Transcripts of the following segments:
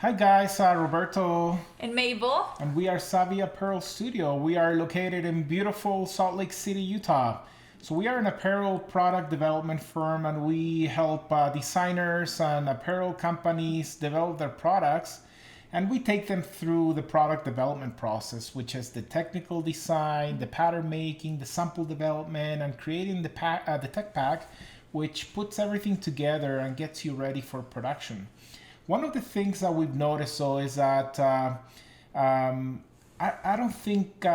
Hi guys, Roberto, And Mabel. and we are Savvy Apparel Studio. We are located in beautiful Salt Lake City, Utah. So we are an apparel product development firm, and we help designers and apparel companies develop their products, and we take them through the product development process, which is the technical design, the pattern making, the sample development, and creating the tech pack, which puts everything together and gets you ready for production. One of the things that we've noticed, though, is that I don't think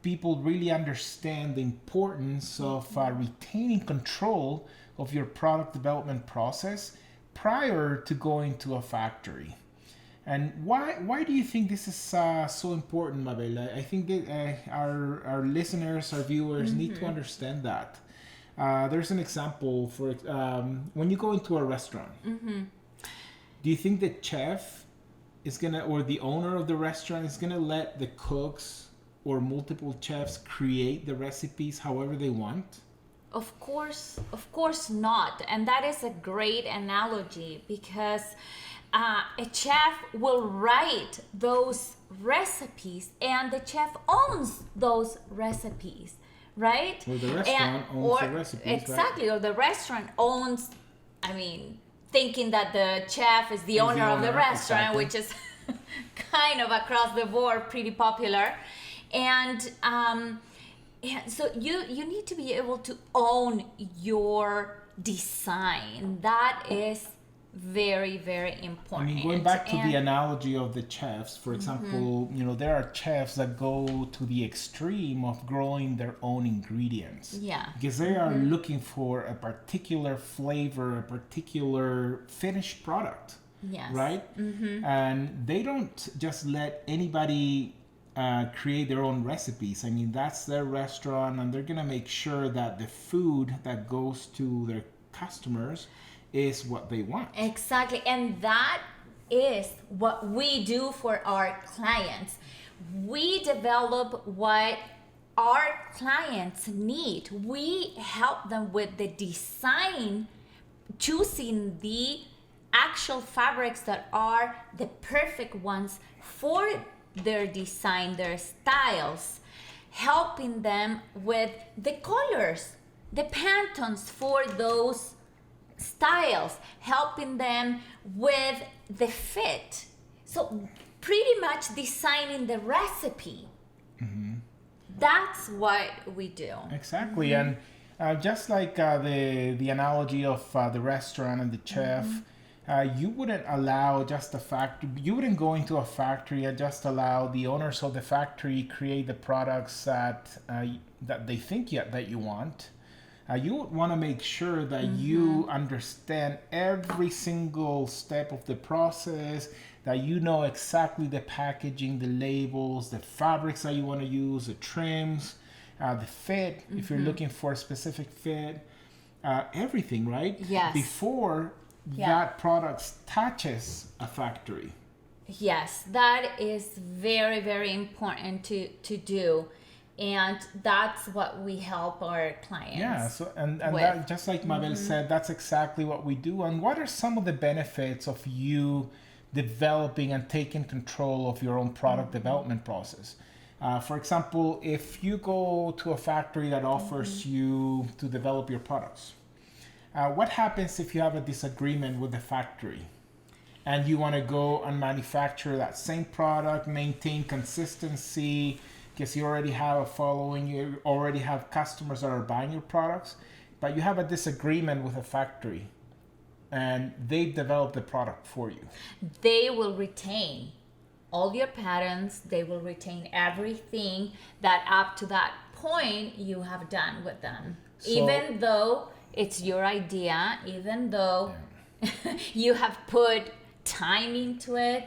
people really understand the importance of retaining control of your product development process prior to going to a factory. And why do you think this is so important, Mabel? I think that our listeners, our viewers need to understand that. There's an example for when you go into a restaurant. Do you think the chef is gonna, or the owner of the restaurant is gonna let the cooks or multiple chefs create the recipes however they want? Of course not. And that is a great analogy because a chef will write those recipes and the chef owns those recipes, right? Or the restaurant owns the recipes, exactly, right? Or the restaurant owns, I mean, thinking that the chef is the owner of the restaurant, exactly. which is kind of across the board pretty popular. And so you need to be able to own your design. That is very, very I important. mean, going back to the analogy of the chefs, for example, there are chefs that go to the extreme of growing their own ingredients. Yeah. Because they are looking for a particular flavor, a particular finished product. Yes. Right? And they don't just let anybody create their own recipes. I mean, that's their restaurant, and they're going to make sure that the food that goes to their customers is what they want. Exactly. And that is what we do for our clients. We develop what our clients need. We help them with the design, choosing the actual fabrics that are the perfect ones for their design, their styles, helping them with the colors, the Pantones for those styles, helping them with the fit. So pretty much designing the recipe. That's what we do. Exactly. And just like the analogy of the restaurant and the chef, you wouldn't allow just a factory, you wouldn't go into a factory and just allow the owners of the factory create the products that they think that you want. You would want to make sure that you understand every single step of the process, that you know exactly the packaging, the labels, the fabrics that you want to use, the trims, the fit, if you're looking for a specific fit, everything, right? Yes. Before that product touches a factory. Yes, that is very, very important to do. And that's what we help our clients. Yeah, so and with. that, just like Mabel said, that's exactly what we do. And what are some of the benefits of you developing and taking control of your own product development process? For example, if you go to a factory that offers you to develop your products, what happens if you have a disagreement with the factory and you want to go and manufacture that same product, maintain consistency, because you already have a following, you already have customers that are buying your products, but you have a disagreement with a factory and they develop the product for you? They will retain all your patterns. They will retain everything that up to that point you have done with them. So, even though it's your idea, even though you have put time into it.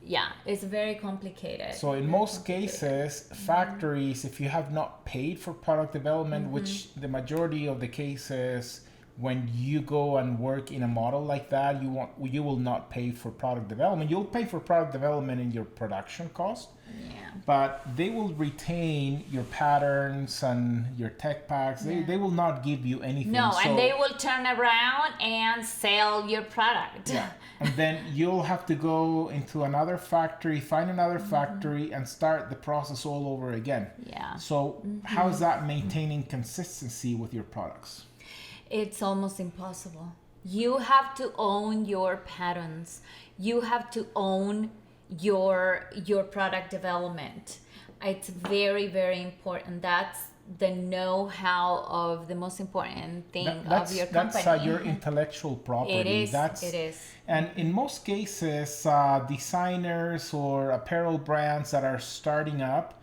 Yeah, it's very complicated. So in most cases, factories, if you have not paid for product development, which the majority of the cases when you go and work in a model like that, you will not pay for product development. You'll pay for product development in your production cost, Yeah. but they will retain your patterns and your tech packs. They will not give you anything. No, and they will turn around and sell your product. Yeah. And then you'll have to go into another factory, find another factory, and start the process all over again. Yeah. So how is that maintaining consistency with your products? It's almost impossible. You have to own your patterns. You have to own your product development. It's very, very important. That's the know-how of the most important thing of your company. That's your intellectual property. It is. It is. And in most cases, designers or apparel brands that are starting up,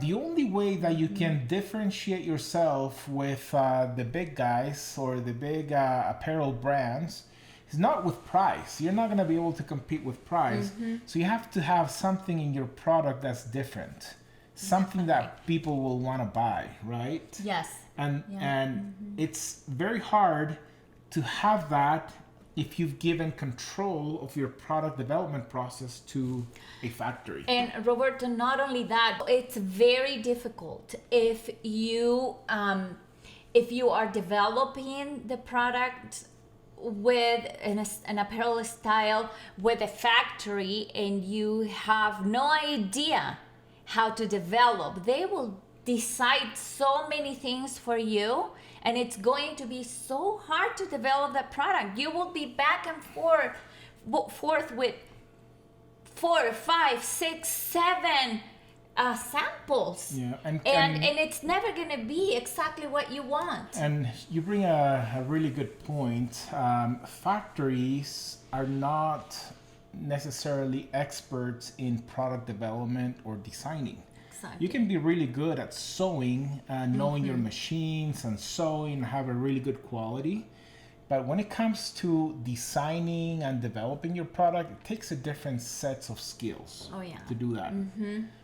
the only way that you can differentiate yourself with the big guys or the big apparel brands is not with price. You're not going to be able to compete with price. So you have to have something in your product that's different, something that people will want to buy, right? Yes. And it's very hard to have that if you've given control of your product development process to a factory. And Roberto, not only that, it's very difficult if you are developing the product with an apparel style with a factory and you have no idea how to develop. They will decide so many things for you, and it's going to be so hard to develop that product. You will be back and forth with 4, 5, 6, 7 samples. Yeah, and it's never going to be exactly what you want. And you bring a really good point. Factories are not necessarily experts in product development or designing. Exactly. You can be really good at sewing and knowing your machines and sewing and have a really good quality. But when it comes to designing and developing your product, it takes a different sets of skills to do that.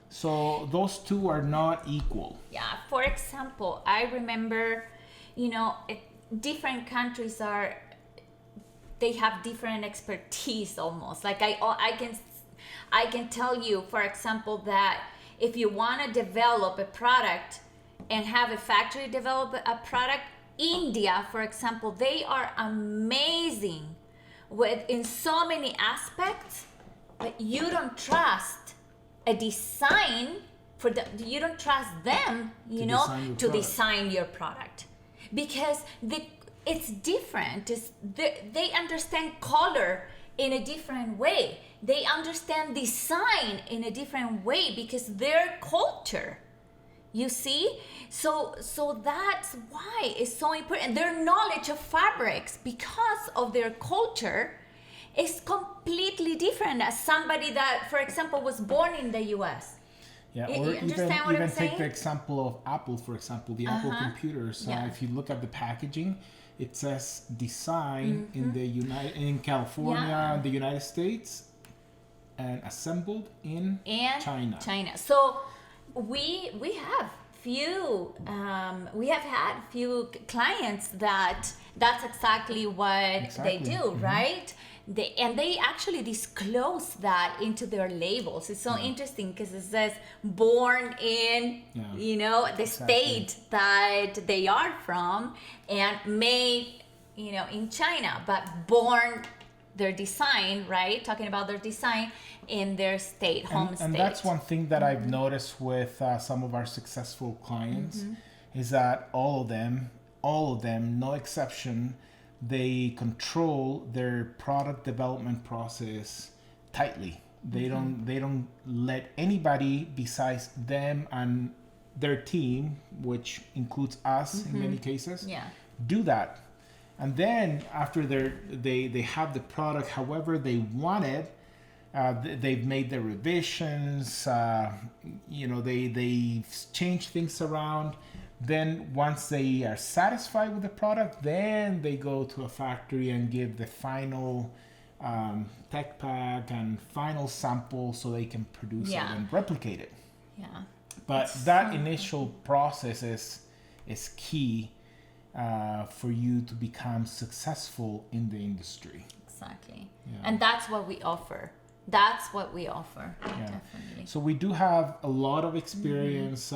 So those two are not equal. Yeah. For example, I remember, different countries they have different expertise almost. Like I can tell you, for example, that if you want to develop a product and have a factory develop a product, India, for example, they are amazing in so many aspects, but you don't trust a design you don't trust them, to design your product, because it's different. They understand color in a different way. They understand design in a different way because their culture, you see? So that's why it's so important. Their knowledge of fabrics, because of their culture, is completely different as somebody that, for example, was born in the US. Yeah, You or understand what I'm even take saying? the example of Apple, for example, the Apple computers. If you look at the packaging, it says design in California, the United States, and assembled in China. So we have had few clients that's exactly what they do, right? They actually disclose that into their labels. It's so interesting because it says born in the state that they are from, and made in China, but born their design, right? Talking about their design in their state, home state. And that's one thing that I've noticed with some of our successful clients is that all of them, no exception, they control their product development process tightly. They don't let anybody besides them and their team, which includes us in many cases, do that. And then after they have the product however they want it, they've made their revisions, they change things around. Then once they are satisfied with the product, then they go to a factory and give the final tech pack and final sample so they can produce it and replicate it. Yeah. But that initial process is key. for you to become successful in the industry. Exactly. Yeah. And that's what we offer. That's what we offer. Yeah. Definitely. So we do have a lot of experience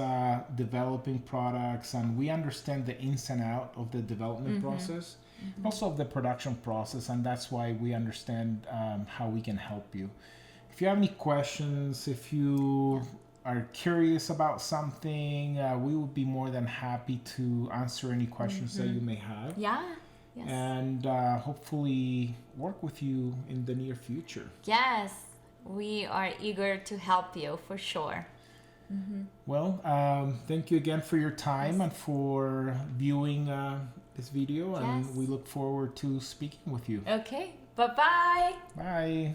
developing products, and we understand the ins and out of the development process, also of the production process, and that's why we understand how we can help you. If you have any questions, if you are curious about something, we would be more than happy to answer any questions that you may have. Yeah. Yes. And hopefully work with you in the near future. Yes. We are eager to help you for sure. Well, thank you again for your time and for viewing this video, and Yes. we look forward to speaking with you. Okay. Bye-bye. Bye.